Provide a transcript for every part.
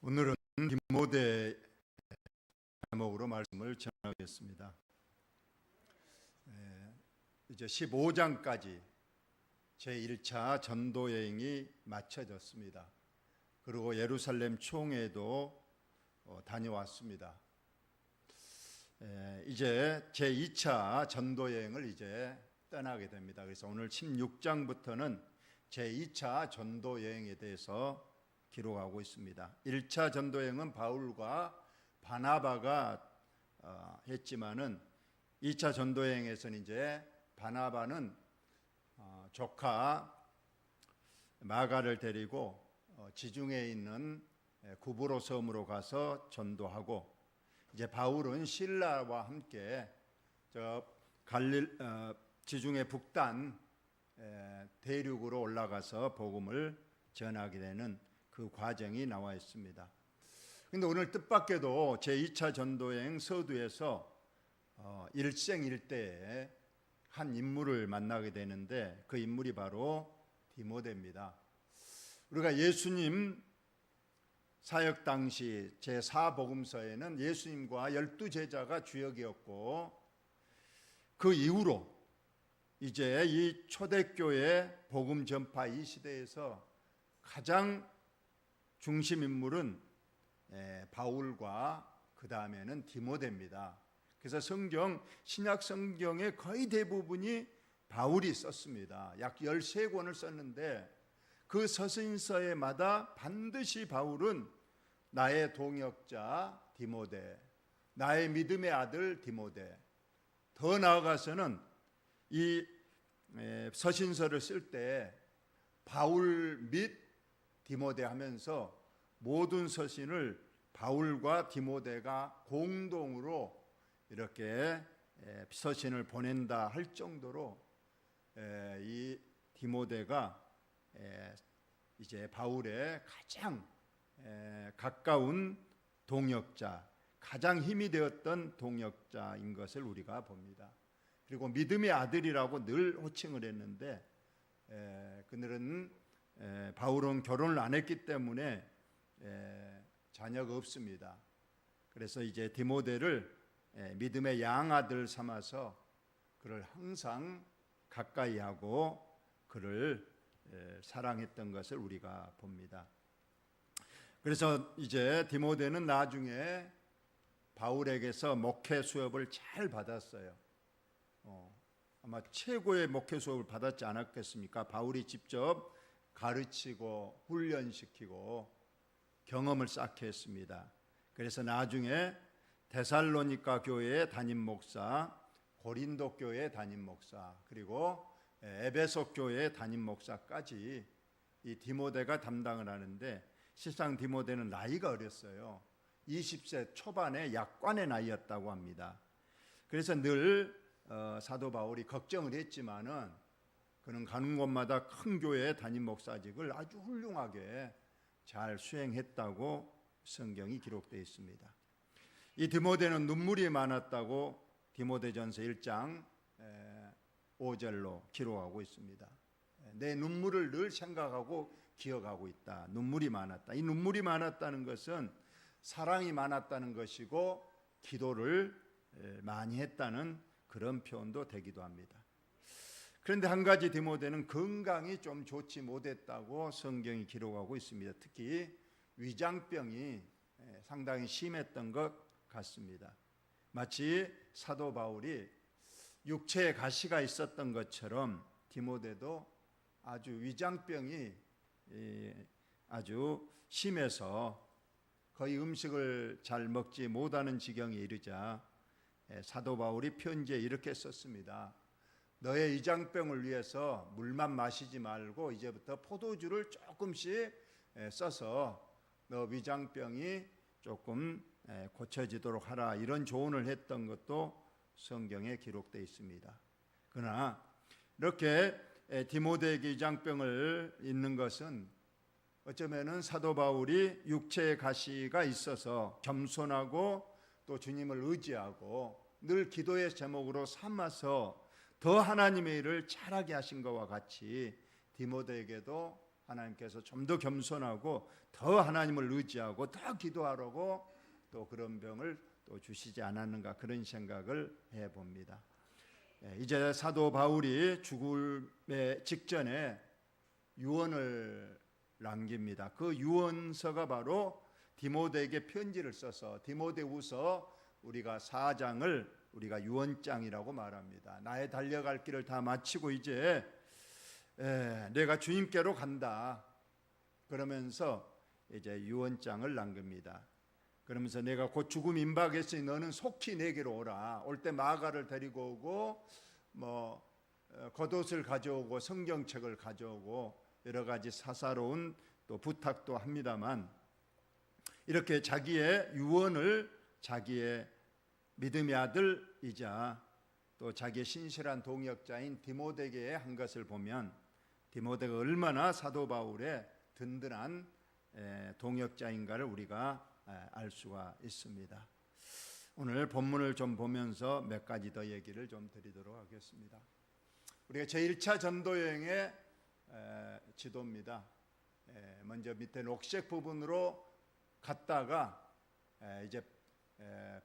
오늘은 디모데 제목으로 말씀을 전하겠습니다. 이제 15장까지 제1차 전도 여행이 마쳐졌습니다. 그리고 예루살렘 총회도 다녀왔습니다. 이제 제2차 전도 여행을 이제 떠나게 됩니다. 그래서 오늘 16장부터는 제2차 전도 여행에 대해서 기록하고 있습니다. 1차 전도 여행은 바울과 바나바가 했지만은 2차 전도 여행에서는 이제 바나바는 조카 마가를 데리고 지중해에 있는 구브로 섬으로 가서 전도하고, 이제 바울은 실라와 함께 지중해 북단 대륙으로 올라가서 복음을 전하게 되는 그 과정이 나와 있습니다. 그런데 오늘 뜻밖에도 제2차 전도여행 서두에서 일생일대에 한 인물을 만나게 되는데, 그 인물이 바로 디모데입니다. 우리가 예수님 사역 당시 제4복음서에는 예수님과 12제자가 주역이었고, 그 이후로 이제 이 초대교회 복음 전파 이 시대에서 가장 중심 인물은 바울과 그 다음에는 디모데입니다. 그래서 신약 성경의 거의 대부분이 바울이 썼습니다. 약 13권을 썼는데 그 서신서에마다 반드시 바울은 나의 동역자 디모데, 나의 믿음의 아들 디모데, 더 나아가서는 이 서신서를 쓸 때 바울 및 디모데 하면서 모든 서신을 바울과 디모데가 공동으로 이렇게 서신을 보낸다 할 정도로 이 디모데가 이제 바울의 가장 가까운 동역자, 가장 힘이 되었던 동역자인 것을 우리가 봅니다. 그리고 믿음의 아들이라고 늘 호칭을 했는데, 그들은 바울은 결혼을 안 했기 때문에 자녀가 없습니다. 그래서 이제 디모데를 믿음의 양아들 삼아서 그를 항상 가까이 하고 그를 사랑했던 것을 우리가 봅니다. 그래서 이제 디모데는 나중에 바울에게서 목회 수업을 잘 받았어요. 아마 최고의 목회 수업을 받았지 않았겠습니까? 바울이 직접 가르치고 훈련시키고 경험을 쌓게 했습니다. 그래서 나중에 데살로니가 교회의 담임 목사, 고린도 교회의 담임 목사, 그리고 에베소 교회의 담임 목사까지 이 디모데가 담당을 하는데, 실상 디모데는 나이가 어렸어요. 20세 초반의 약관의 나이였다고 합니다. 그래서 늘 사도 바울이 걱정을 했지만은 그는 가는 곳마다 큰 교회의 담임 목사직을 아주 훌륭하게 잘 수행했다고 성경이 기록되어 있습니다. 이 디모데는 눈물이 많았다고 디모데전서 1장 5절로 기록하고 있습니다. 내 눈물을 늘 생각하고 기억하고 있다. 눈물이 많았다. 이 눈물이 많았다는 것은 사랑이 많았다는 것이고 기도를 많이 했다는 그런 표현도 되기도 합니다. 그런데 한 가지 디모데는 건강이 좀 좋지 못했다고 성경이 기록하고 있습니다. 특히 위장병이 상당히 심했던 것 같습니다. 마치 사도 바울이 육체에 가시가 있었던 것처럼 디모데도 아주 위장병이 아주 심해서 거의 음식을 잘 먹지 못하는 지경에 이르자 사도 바울이 편지에 이렇게 썼습니다. 너의 위장병을 위해서 물만 마시지 말고 이제부터 포도주를 조금씩 써서 너 위장병이 조금 고쳐지도록 하라, 이런 조언을 했던 것도 성경에 기록되어 있습니다. 그러나 이렇게 디모데에게 위장병을 있는 것은 어쩌면은 사도 바울이 육체의 가시가 있어서 겸손하고 또 주님을 의지하고 늘 기도의 제목으로 삼아서 더 하나님의 일을 잘하게 하신 것과 같이 디모데에게도 하나님께서 좀 더 겸손하고 더 하나님을 의지하고 더 기도하라고 또 그런 병을 또 주시지 않았는가, 그런 생각을 해봅니다. 이제 사도 바울이 죽음의 직전에 유언을 남깁니다. 그 유언서가 바로 디모데에게 편지를 써서 디모데후서 우리가 4장을 우리가 유언장이라고 말합니다. 나의 달려갈 길을 다 마치고 이제 내가 주님께로 간다, 그러면서 이제 유언장을 남깁니다. 그러면서 내가 곧 죽음 임박했으니 너는 속히 내게로 오라. 올 때 마가를 데리고 오고 겉옷을 가져오고 성경책을 가져오고 여러 가지 사사로운 또 부탁도 합니다만, 이렇게 자기의 유언을 자기의 믿음의 아들이자 또 자기의 신실한 동역자인 디모데에게 한 것을 보면 디모데가 얼마나 사도 바울의 든든한 동역자인가를 우리가 알 수가 있습니다. 오늘 본문을 좀 보면서 몇 가지 더 얘기를 좀 드리도록 하겠습니다. 우리가 제1차 전도여행의 지도입니다. 먼저 밑에 녹색 부분으로 갔다가 이제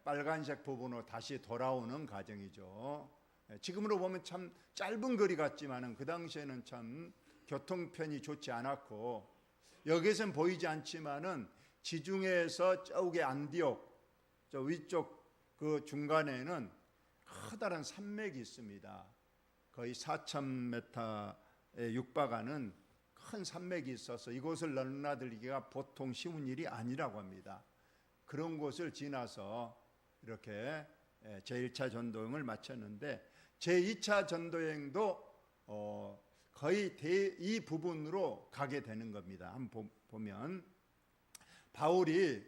빨간색 부분으로 다시 돌아오는 과정이죠. 지금으로 보면 참 짧은 거리 같지만은 그 당시에는 참 교통편이 좋지 않았고, 여기서는 보이지 않지만은 지중해에서 저기 안디옥 저 위쪽 그 중간에는 커다란 산맥이 있습니다. 거의 4,000m에 육박하는 큰 산맥이 있어서 이곳을 넘나들기가 보통 쉬운 일이 아니라고 합니다. 그런 곳을 지나서 이렇게 제1차 전도여행을 마쳤는데, 제2차 전도여행도 거의 이 부분으로 가게 되는 겁니다. 한번 보면 바울이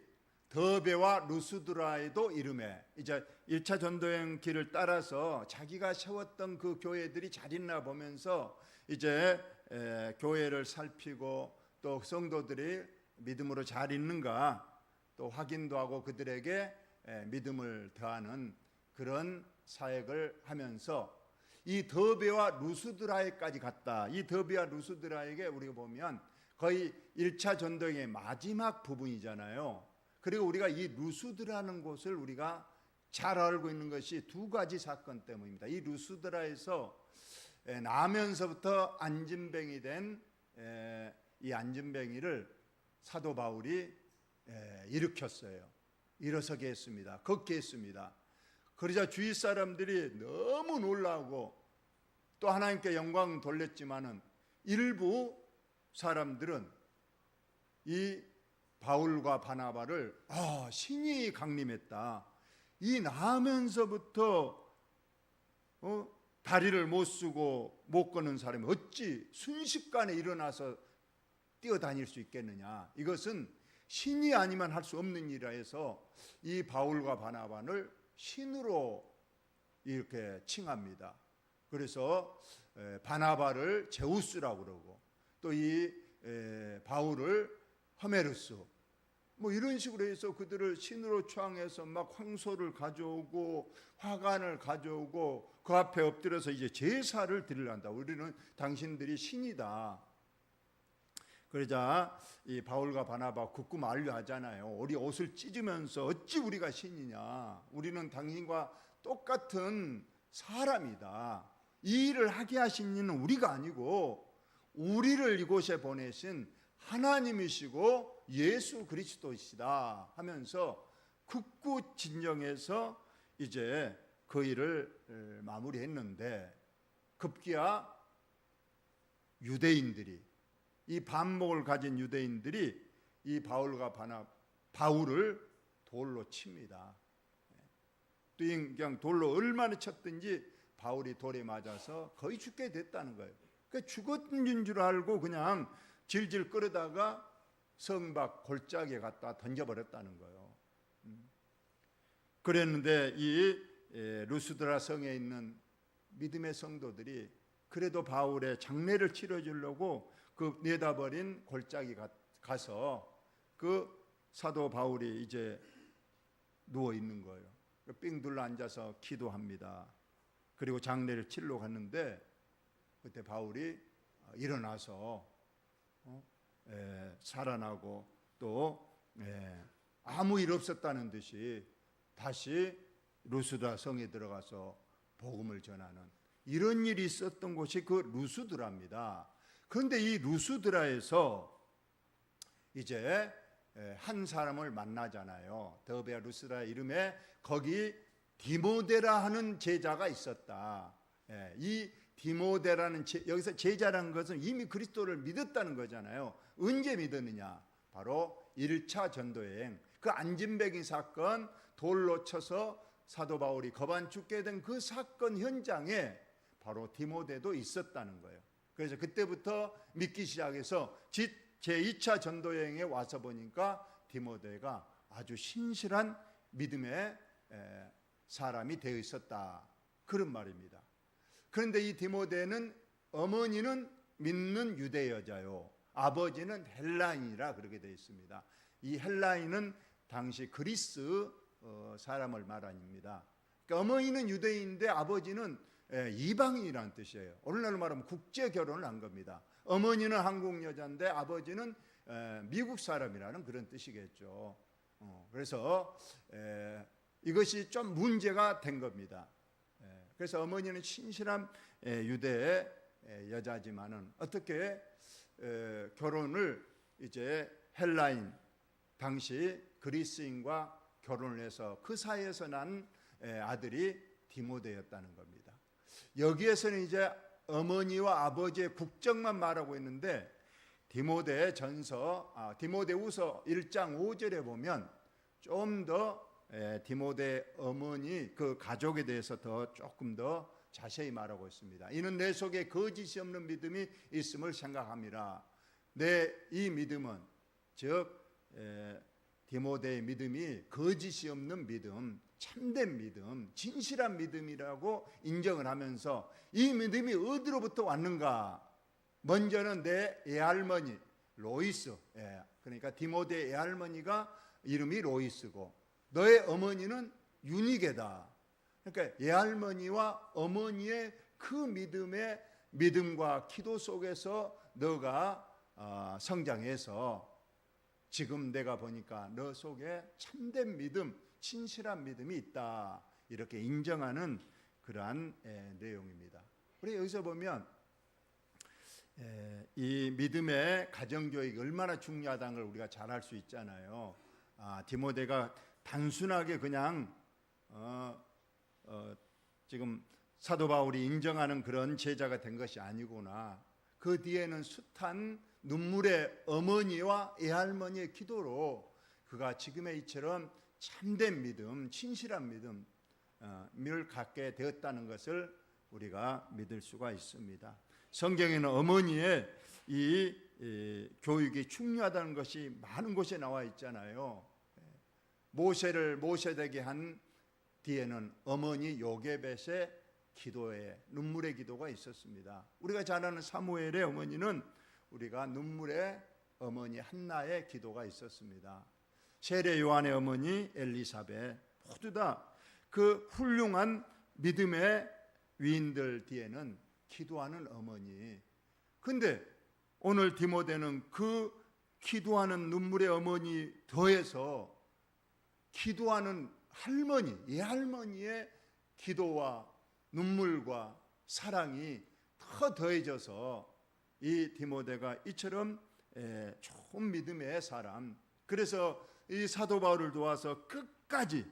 더베와 루스드라에도 이름에 이제 1차 전도여행 길을 따라서 자기가 세웠던 그 교회들이 잘 있나 보면서 이제 교회를 살피고 또 성도들이 믿음으로 잘 있는가 또 확인도 하고 그들에게 믿음을 더하는 그런 사역을 하면서 이 더베와 루스드라에까지 갔다. 이 더베와 루스드라에게 우리가 보면 거의 1차 전도여행의 마지막 부분이잖아요. 그리고 우리가 이 루스드라는 곳을 우리가 잘 알고 있는 것이 두 가지 사건 때문입니다. 이 루스드라에서 나면서부터 안진뱅이 된 이 안진뱅이를 사도 바울이 일으켰어요. 일어서게 했습니다. 걷게 했습니다. 그러자 주위 사람들이 너무 놀라고 또 하나님께 영광 돌렸지만은 일부 사람들은 이 바울과 바나바를 신이 강림했다. 이 나면서부터 다리를 못 쓰고 못 걷는 사람이 어찌 순식간에 일어나서 뛰어다닐 수 있겠느냐. 이것은 신이 아니면 할 수 없는 일이라 해서 이 바울과 바나바를 신으로 이렇게 칭합니다. 그래서 바나바를 제우스라고 그러고 또 이 바울을 허메르스 이런 식으로 해서 그들을 신으로 초항해서 막 황소를 가져오고 화관을 가져오고 그 앞에 엎드려서 이제 제사를 드리란다. 우리는 당신들이 신이다. 그러자 이 바울과 바나바 굳고 만류하잖아요. 우리 옷을 찢으면서 어찌 우리가 신이냐. 우리는 당신과 똑같은 사람이다. 이 일을 하게 하신 이는 우리가 아니고 우리를 이곳에 보내신 하나님이시고 예수 그리스도이시다 하면서 굳고 진정해서 이제 그 일을 마무리했는데, 급기야 유대인들이 이 반목을 가진 유대인들이 이 바울과 바울을 돌로 칩니다. 또 그냥 돌로 얼마나 쳤든지 바울이 돌에 맞아서 거의 죽게 됐다는 거예요. 그러니까 죽었는 줄 알고 그냥 질질 끌어다가 성 밖 골짜기에 갖다 던져버렸다는 거예요. 그랬는데 이 루스드라 성에 있는 믿음의 성도들이 그래도 바울의 장례를 치러주려고 그 내다버린 골짜기 가서 그 사도 바울이 이제 누워 있는 거예요. 삥 둘러 앉아서 기도합니다. 그리고 장례를 치러 갔는데 그때 바울이 일어나서 살아나고 또 아무 일 없었다는 듯이 다시 루스드라 성에 들어가서 복음을 전하는 이런 일이 있었던 곳이 그 루스드라입니다. 그런데 이 루스드라에서 이제 한 사람을 만나잖아요. 더베아 루스드라 이름에 거기 디모데라 하는 제자가 있었다. 이 디모데라는 여기서 제자라는 것은 이미 그리스도를 믿었다는 거잖아요. 언제 믿었느냐? 바로 1차 전도여행, 그 안진뱅이 사건, 돌로 쳐서 사도 바울이 거반 죽게 된 그 사건 현장에 바로 디모데도 있었다는 거예요. 그래서 그때부터 믿기 시작해서 제2차 전도여행에 와서 보니까 디모데가 아주 신실한 믿음의 사람이 되어 있었다, 그런 말입니다. 그런데 이 디모데는 어머니는 믿는 유대 여자요, 아버지는 헬라인이라 그렇게 되어 있습니다. 이 헬라인은 당시 그리스 사람을 말합니다. 그러니까 어머니는 유대인인데 아버지는 이방인이라는 뜻이에요. 오늘날로 말하면 국제 결혼을 한 겁니다. 어머니는 한국 여자인데 아버지는 미국 사람이라는 그런 뜻이겠죠. 그래서 이것이 좀 문제가 된 겁니다. 그래서 어머니는 신실한 유대의 여자지만은 어떻게 결혼을 이제 헬라인, 당시 그리스인과 결혼을 해서 그 사이에서 난 아들이 디모데였다는 겁니다. 여기에서는 이제 어머니와 아버지의 국적만 말하고 있는데 디모데후서 1장 5절에 보면 좀 더 디모데 어머니 그 가족에 대해서 조금 더 자세히 말하고 있습니다. 이는 내 속에 거짓이 없는 믿음이 있음을 생각함이라. 내 이 믿음은 즉 디모데의 믿음이 거짓이 없는 믿음, 참된 믿음, 진실한 믿음이라고 인정을 하면서 이 믿음이 어디로부터 왔는가? 먼저는 내 애할머니 로이스, 그러니까 디모데의 애할머니가 이름이 로이스고 너의 어머니는 유니게다. 그러니까 애할머니와 어머니의 그 믿음과 기도 속에서 너가 성장해서 지금 내가 보니까 너 속에 참된 믿음, 진실한 믿음이 있다, 이렇게 인정하는 그러한 내용입니다. 우리 여기서 보면 이 믿음의 가정교육이 얼마나 중요하다는 걸 우리가 잘 알 수 있잖아요. 디모데가 단순하게 그냥 지금 사도 바울이 인정하는 그런 제자가 된 것이 아니구나. 그 뒤에는 숱한 눈물의 어머니와 애할머니의 기도로 그가 지금의 이처럼 참된 믿음, 진실한 믿음을 갖게 되었다는 것을 우리가 믿을 수가 있습니다. 성경에는 어머니의 이 교육이 중요하다는 것이 많은 곳에 나와 있잖아요. 모세를 모세되게 한 뒤에는 어머니 요게벳의 기도에 눈물의 기도가 있었습니다. 우리가 잘 아는 사무엘의 어머니는 우리가 눈물의 어머니 한나의 기도가 있었습니다. 세례 요한의 어머니 엘리사벳, 모두 다 그 훌륭한 믿음의 위인들 뒤에는 기도하는 어머니. 근데 오늘 디모데는 그 기도하는 눈물의 어머니 더해서 기도하는 할머니, 이 할머니의 기도와 눈물과 사랑이 더 더해져서 이 디모데가 이처럼 좋은 믿음의 사람, 그래서 이 사도 바울을 도와서 끝까지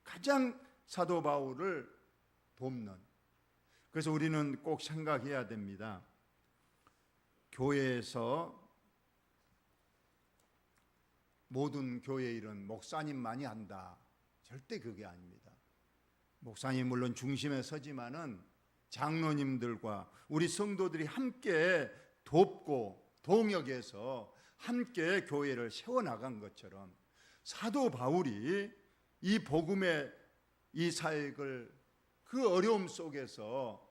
가장 사도 바울을 돕는, 그래서 우리는 꼭 생각해야 됩니다. 교회에서 모든 교회 일은 목사님만이 한다, 절대 그게 아닙니다. 목사님 물론 중심에 서지만은 장로님들과 우리 성도들이 함께 돕고 동역해서 함께 교회를 세워나간 것처럼 사도 바울이 이 복음의 이 사역을 그 어려움 속에서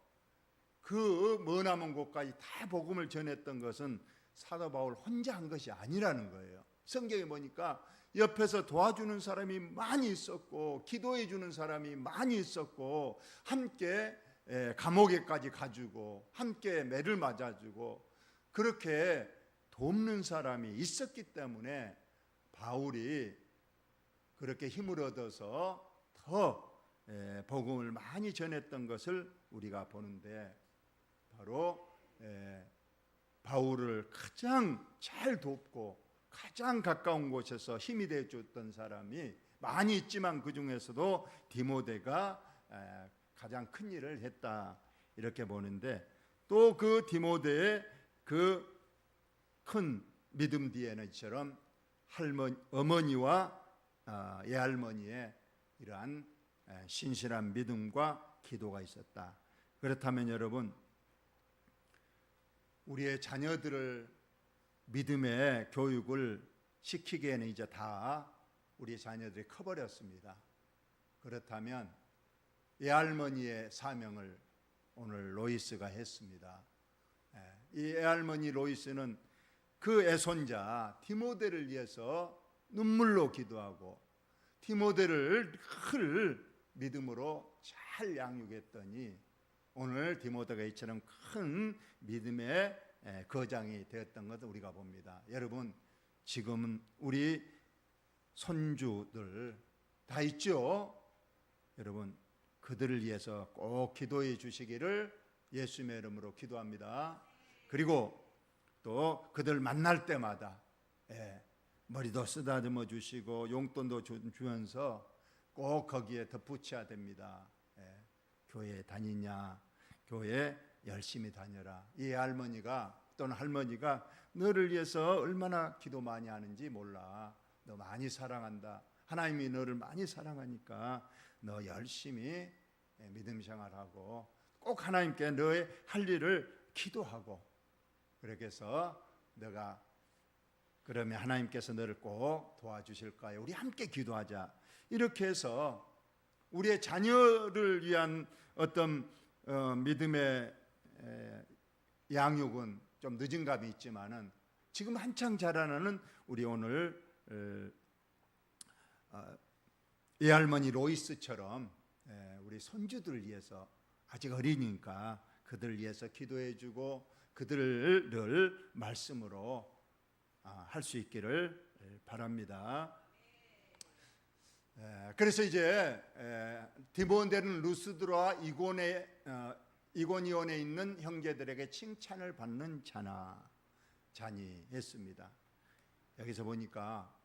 그 머나먼 곳까지 다 복음을 전했던 것은 사도 바울 혼자 한 것이 아니라는 거예요. 성경에 보니까 옆에서 도와주는 사람이 많이 있었고 기도해 주는 사람이 많이 있었고 함께 감옥에까지 가주고 함께 매를 맞아주고 그렇게 돕는 사람이 있었기 때문에 바울이 그렇게 힘을 얻어서 더 복음을 많이 전했던 것을 우리가 보는데, 바로 바울을 가장 잘 돕고 가장 가까운 곳에서 힘이 되어줬던 사람이 많이 있지만 그 중에서도 디모데가 가장 큰 일을 했다, 이렇게 보는데, 또 그 디모데의 그 큰 믿음 뒤에는 이처럼 어머니와 예할머니의 이러한 신실한 믿음과 기도가 있었다. 그렇다면 여러분, 우리의 자녀들을 믿음의 교육을 시키기에는 이제 다 우리 자녀들이 커버렸습니다. 그렇다면 예할머니의 사명을 오늘 로이스가 했습니다. 이 예할머니 로이스는 그 애손자 디모데를 위해서 눈물로 기도하고 디모데를 늘 믿음으로 잘 양육했더니 오늘 디모데가 이처럼 큰 믿음의 거장이 되었던 것을 우리가 봅니다. 여러분, 지금은 우리 손주들 다 있죠? 여러분, 그들을 위해서 꼭 기도해 주시기를 예수님의 이름으로 기도합니다. 그리고 또 그들 만날 때마다 머리도 쓰다듬어 주시고 용돈도 주면서 꼭 거기에 덧붙여야 됩니다. 교회 다니냐, 교회 열심히 다녀라. 이 할머니가 또는 할머니가 너를 위해서 얼마나 기도 많이 하는지 몰라. 너 많이 사랑한다. 하나님이 너를 많이 사랑하니까 너 열심히 믿음 생활하고 꼭 하나님께 너의 할 일을 기도하고, 그렇게 해서 너가 그러면 하나님께서 너를 꼭 도와주실 거예요. 우리 함께 기도하자. 이렇게 해서 우리의 자녀를 위한 어떤 믿음의 양육은 좀 늦은 감이 있지만은 지금 한창 자라나는 우리 오늘 예할머니 로이스처럼 우리 손주들을 위해서, 아직 어리니까 그들을 위해서 기도해주고 그들을 말씀으로 할 수 있기를 바랍니다. 그래서 이제 디모데는 루스드라 이고니온에 있는 형제들에게 칭찬을 받는 자니 했습니다. 여기서 보니까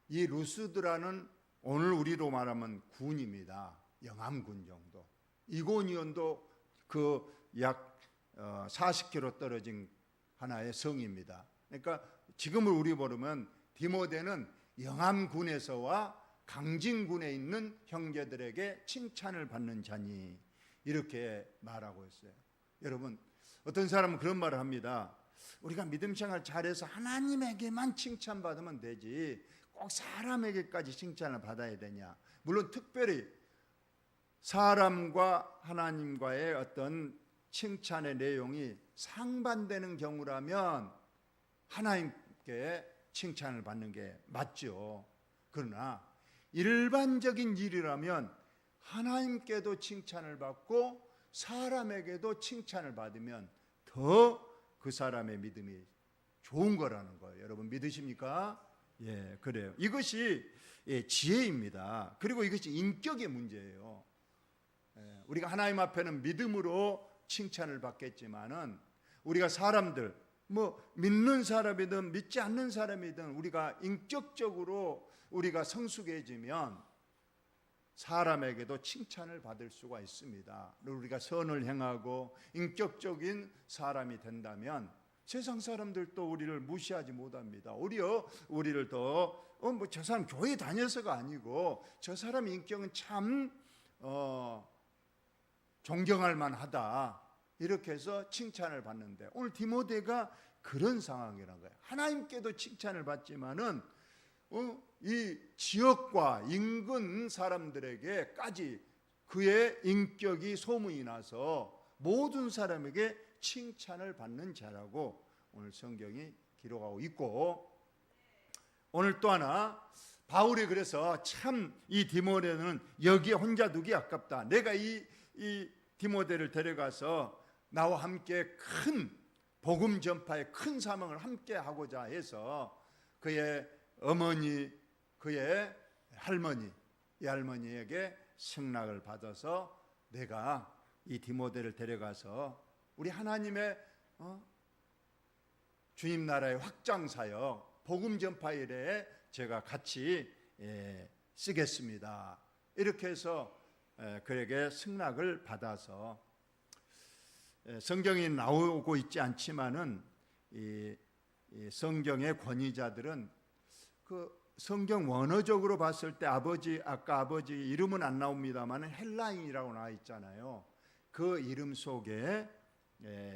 이 루스드라는 오늘 우리로 말하면 군입니다. 영암군 정도. 이고니온도 그 약 40km 떨어진 하나의 성입니다. 그러니까 지금을 우리 보면 디모데는 영암군에서와 강진군에 있는 형제들에게 칭찬을 받는 자니, 이렇게 말하고 있어요. 여러분, 어떤 사람은 그런 말을 합니다. 우리가 믿음 생활 잘해서 하나님에게만 칭찬받으면 되지 꼭 사람에게까지 칭찬을 받아야 되냐. 물론 특별히 사람과 하나님과의 어떤 칭찬의 내용이 상반되는 경우라면 하나님께 칭찬을 받는 게 맞죠. 그러나 일반적인 일이라면 하나님께도 칭찬을 받고 사람에게도 칭찬을 받으면 더 그 사람의 믿음이 좋은 거라는 거예요. 여러분 믿으십니까? 예, 그래요. 이것이 지혜입니다. 그리고 이것이 인격의 문제예요. 우리가 하나님 앞에는 믿음으로 칭찬을 받겠지만은 우리가 사람들, 믿는 사람이든 믿지 않는 사람이든 우리가 인격적으로 우리가 성숙해지면 사람에게도 칭찬을 받을 수가 있습니다. 우리가 선을 행하고 인격적인 사람이 된다면 세상 사람들도 우리를 무시하지 못합니다. 오히려 우리를 더 저 사람 교회 다녀서가 아니고 저 사람 인격은 참 존경할 만하다, 이렇게 해서 칭찬을 받는데, 오늘 디모데가 그런 상황이라는 거예요. 하나님께도 칭찬을 받지만은 이 지역과 인근 사람들에게까지 그의 인격이 소문이 나서 모든 사람에게 칭찬을 받는 자라고 오늘 성경이 기록하고 있고, 오늘 또 하나 바울이 그래서 참 이 디모데는 여기에 혼자 두기 아깝다. 내가 이 디모데를 데려가서 나와 함께 큰 복음 전파의 큰 사명을 함께 하고자 해서 그의 어머니, 그의 할머니, 이 할머니에게 승낙을 받아서 내가 이 디모데를 데려가서 우리 하나님의 주님 나라의 확장사역, 복음 전파 일에 제가 같이 쓰겠습니다. 이렇게 해서 그에게 승낙을 받아서, 성경이 나오고 있지 않지만은 이 성경의 권위자들은 그 성경 원어적으로 봤을 때 아까 아버지 이름은 안 나옵니다만 헬라인이라고 나와 있잖아요. 그 이름 속에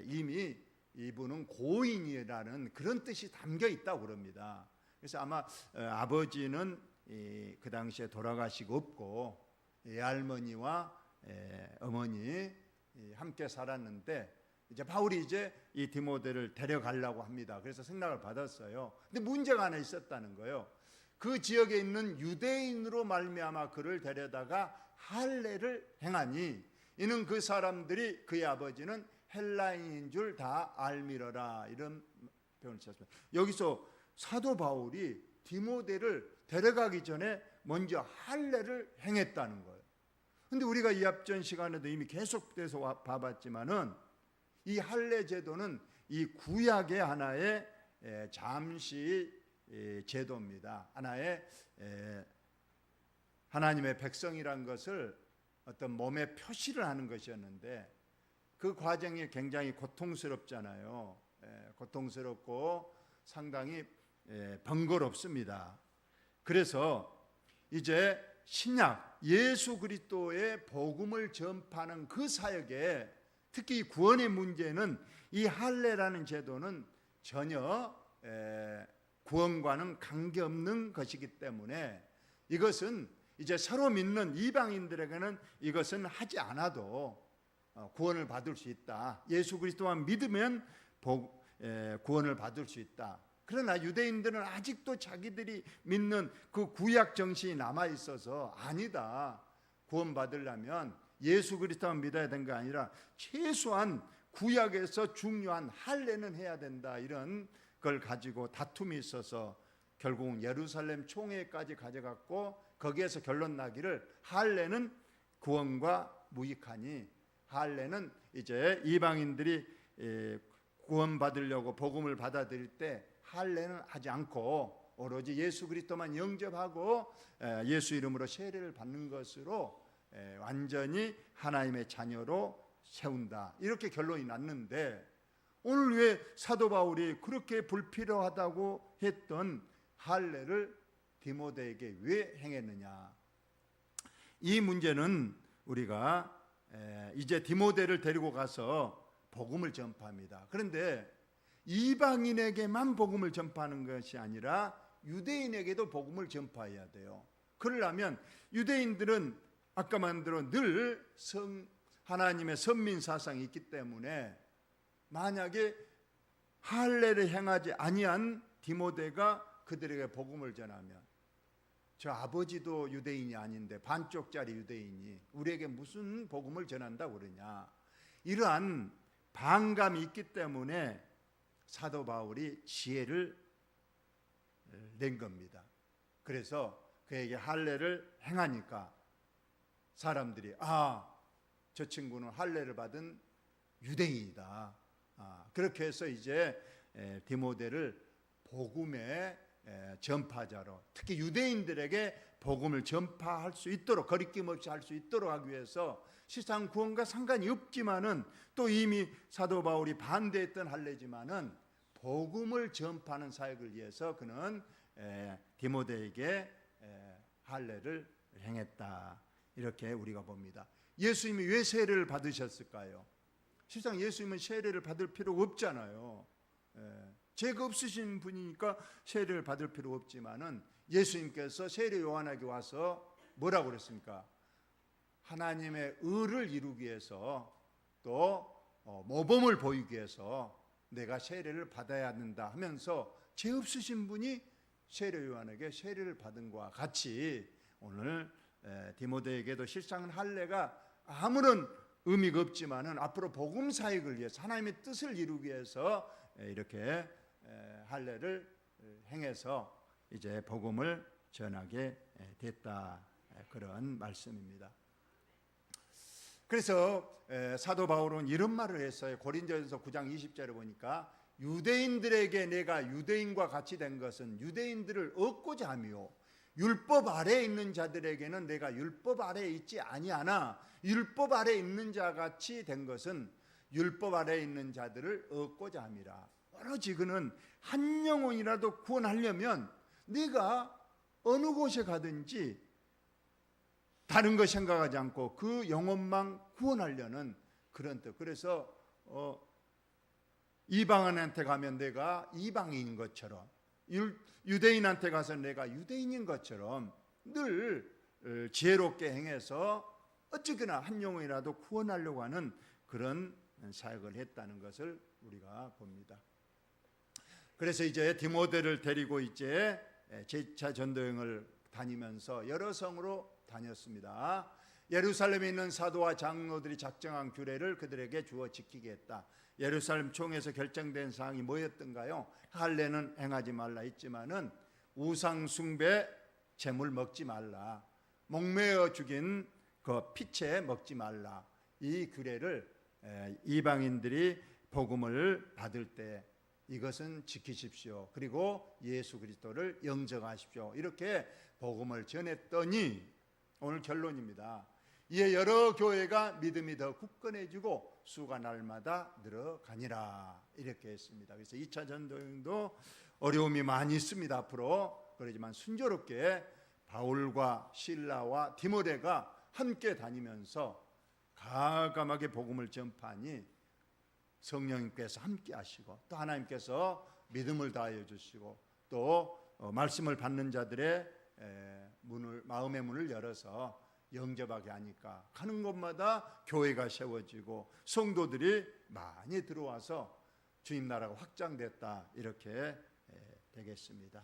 이미 이분은 고인이라는 그런 뜻이 담겨 있다고 그럽니다. 그래서 아마 아버지는 그 당시에 돌아가시고 없고 할머니와 어머니 함께 살았는데 이제 바울이 이 디모데를 데려가려고 합니다. 그래서 승낙을 받았어요. 근데 문제가 하나 있었다는 거예요. 그 지역에 있는 유대인으로 말미암아 그를 데려다가 할례를 행하니 이는 그 사람들이 그의 아버지는 헬라인인 줄 다 알미러라, 이런 표현을 썼습니다. 여기서 사도 바울이 디모데를 데려가기 전에 먼저 할례를 행했다는 거예요. 근데 우리가 이 앞전 시간에도 이미 계속돼서 봐봤지만은 이 할례 제도는 이 구약의 하나의 잠시 제도입니다. 하나의 하나님의 백성이란 것을 어떤 몸에 표시를 하는 것이었는데 그 과정이 굉장히 고통스럽잖아요. 고통스럽고 상당히 번거롭습니다. 그래서 이제 신약 예수 그리스도의 복음을 전파하는 그 사역에 특히 구원의 문제는 이 할례라는 제도는 전혀 구원과는 관계없는 것이기 때문에 이것은 이제 서로 믿는 이방인들에게는 이것은 하지 않아도 구원을 받을 수 있다. 예수 그리스도만 믿으면 구원을 받을 수 있다. 그러나 유대인들은 아직도 자기들이 믿는 그 구약 정신이 남아 있어서 아니다. 구원 받으려면 예수 그리스도만 믿어야 되는 게 아니라 최소한 구약에서 중요한 할례는 해야 된다. 이런 걸 가지고 다툼이 있어서 결국은 예루살렘 총회까지 가져갔고 거기에서 결론 나기를 할례는 구원과 무익하니 할례는 이제 이방인들이 구원받으려고 복음을 받아들일 때 할례는 하지 않고 오로지 예수 그리스도만 영접하고 예수 이름으로 세례를 받는 것으로 완전히 하나님의 자녀로 세운다. 이렇게 결론이 났는데 오늘 왜 사도 바울이 그렇게 불필요하다고 했던 할례를 디모데에게 왜 행했느냐? 이 문제는 우리가 이제 디모데를 데리고 가서 복음을 전파합니다. 그런데 이방인에게만 복음을 전파하는 것이 아니라 유대인에게도 복음을 전파해야 돼요. 그러려면 유대인들은 아까 만들어 늘 하나님의 선민 사상이 있기 때문에 만약에 할례를 행하지 아니한 디모데가 그들에게 복음을 전하면 저 아버지도 유대인이 아닌데 반쪽짜리 유대인이 우리에게 무슨 복음을 전한다고 그러냐, 이러한 반감이 있기 때문에 사도 바울이 지혜를 낸 겁니다. 그래서 그에게 할례를 행하니까 사람들이 저 친구는 할례를 받은 유대인이다. 그렇게 해서 이제 디모데를 복음의 전파자로, 특히 유대인들에게 복음을 전파할 수 있도록, 거리낌 없이 할 수 있도록 하기 위해서 세상 구원과 상관이 없지만은 또 이미 사도 바울이 반대했던 할례지만은 복음을 전파하는 사역을 위해서 그는 디모데에게 할례를 행했다. 이렇게 우리가 봅니다. 예수님이 왜 세례를 받으셨을까요? 실상 예수님은 세례를 받을 필요가 없잖아요. 죄가 없으신 분이니까 세례를 받을 필요가 없지만은 예수님께서 세례 요한에게 와서 뭐라고 그랬습니까? 하나님의 의를 이루기 위해서 또 모범을 보이기 위해서 내가 세례를 받아야 한다 하면서 죄 없으신 분이 세례 요한에게 세례를 받은 것과 같이 오늘 디모데에게도 실상은 할례가 아무런 의미가 없지만은 앞으로 복음 사역을 위해서 하나님의 뜻을 이루기 위해서 이렇게 할례를 행해서 이제 복음을 전하게 됐다, 그런 말씀입니다. 그래서 사도 바울은 이런 말을 했어요. 고린도전서 9장 20절에 보니까 유대인들에게 내가 유대인과 같이 된 것은 유대인들을 얻고자 하며 율법 아래에 있는 자들에게는 내가 율법 아래에 있지 아니하나 율법 아래에 있는 자같이 된 것은 율법 아래에 있는 자들을 얻고자 함이라. 오로지 그는 한 영혼이라도 구원하려면 네가 어느 곳에 가든지 다른 거 생각하지 않고 그 영혼만 구원하려는 그런 뜻. 그래서 이방인한테 가면 내가 이방인인 것처럼, 유대인한테 가서 내가 유대인인 것처럼 늘 지혜롭게 행해서 어쨌거나 한 영혼이라도 구원하려고 하는 그런 사역을 했다는 것을 우리가 봅니다. 그래서 이제 디모데를 데리고 이제 제2차 전도여행을 다니면서 여러 성으로 다녔습니다. 예루살렘에 있는 사도와 장로들이 작정한 규례를 그들에게 주어 지키게 했다. 예루살렘 총회에서 결정된 사항이 뭐였던가요? 할례는 행하지 말라 했지만은 우상 숭배 제물 먹지 말라, 목매어 죽인 그 피채 먹지 말라, 이 규례를 이방인들이 복음을 받을 때 이것은 지키십시오. 그리고 예수 그리스도를 영접하십시오. 이렇게 복음을 전했더니 오늘 결론입니다. 이에 여러 교회가 믿음이 더 굳건해지고 수가 날마다 늘어가니라, 이렇게 했습니다. 그래서 2차 전도여행도 어려움이 많이 있습니다 앞으로. 그러지만 순조롭게 바울과 실라와 디모데가 함께 다니면서 가감하게 복음을 전파하니 성령님께서 함께 하시고 또 하나님께서 믿음을 다하여 주시고 또 말씀을 받는 자들의 마음의 문을 열어서 영접하게 하니까 가는 곳마다 교회가 세워지고 성도들이 많이 들어와서 주님 나라가 확장됐다, 이렇게 되겠습니다.